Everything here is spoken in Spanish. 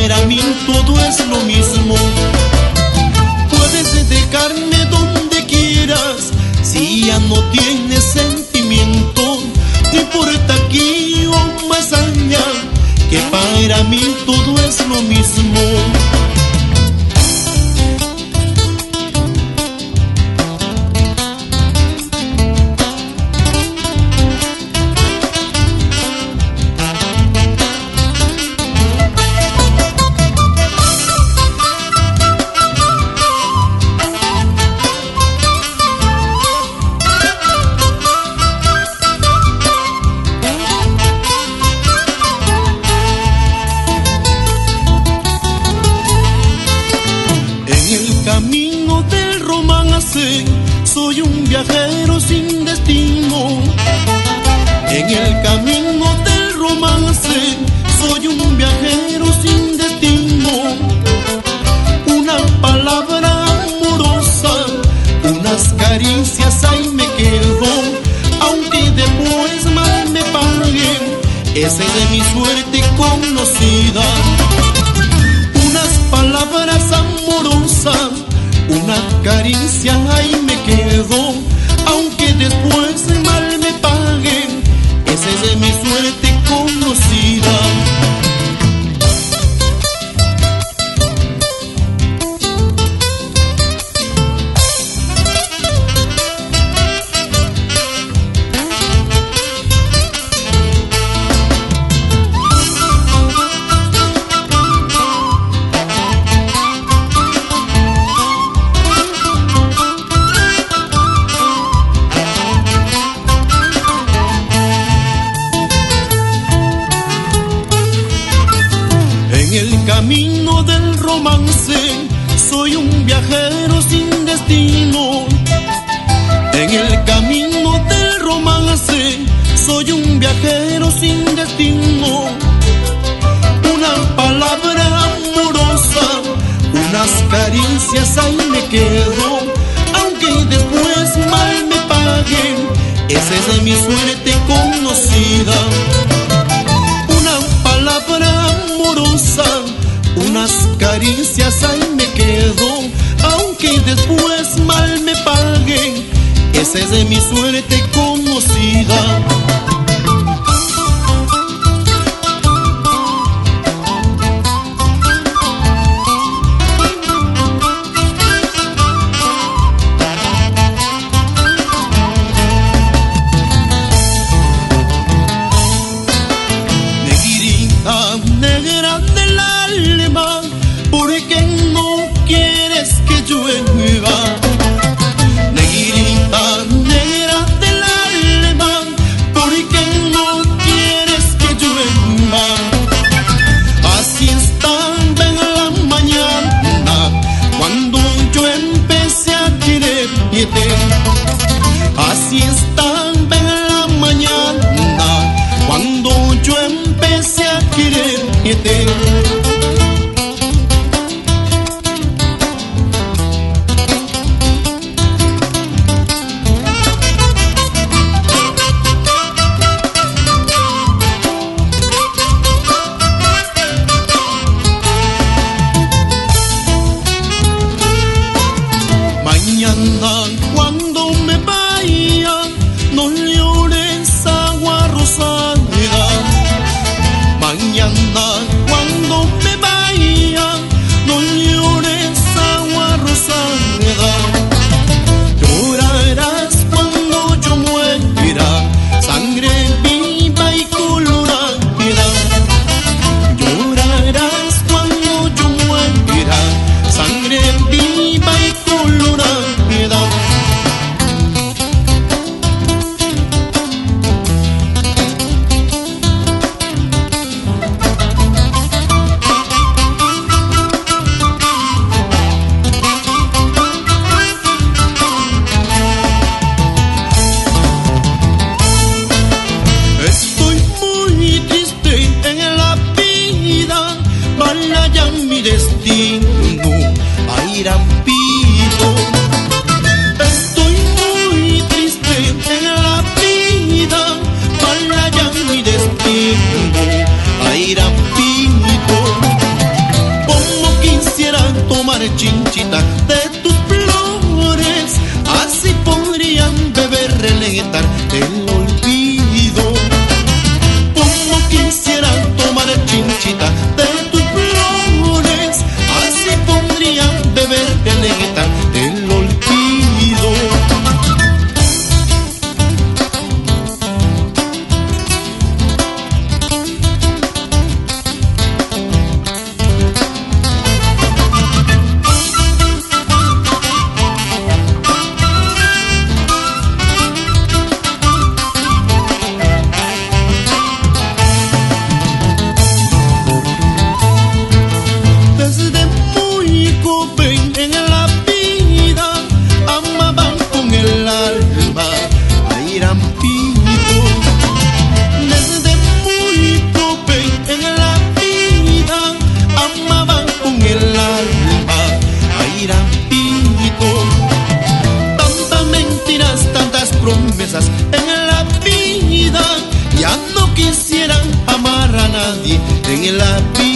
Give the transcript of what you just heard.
para mí todo es lo mismo. Puedes dejarme donde quieras, si ya no tienes sentimiento. No importa aquí o más allá, que para mí todo es lo mismo. Camino del romance, soy un viajero sin destino. En el camino del romance, soy un viajero sin destino. Una palabra amorosa, unas caricias, ahí me quedo. Aunque después mal me paguen, esa es de mi suerte conocida. Unas palabras amorosas, una caricia, ahí me quedo. Aunque después mal me paguen, esa es de mi suerte conocida. En el camino del romance, soy un viajero sin destino. En el camino del romance, soy un viajero sin destino. Una palabra amorosa, unas caricias, ahí me quedo. Aunque después mal me paguen, esa es de mi suerte conocida. Una palabra amorosa, unas caricias, ahí me quedo. Aunque después mal me paguen, esa es de mi suerte conocida. Negra del alma, ¿por qué no quieres que llueva? Negrita, negra del alma, ¿por qué no quieres que llueva? Así estaba en la mañana, cuando yo empecé a quererte. Así estaba en la mañana, cuando yo empecé a quererte. Mañana cuando me vaya, no llores agua rosada. Mañana cuando me vaya, no llores agua rosada. Llorarás cuando yo muera, sangre viva y colorada. Llorarás cuando yo muera, sangre viva y colorada. Mi destino a ir a Pito. Estoy muy triste en la vida, para ya mi destino a ir a Pito. la vida.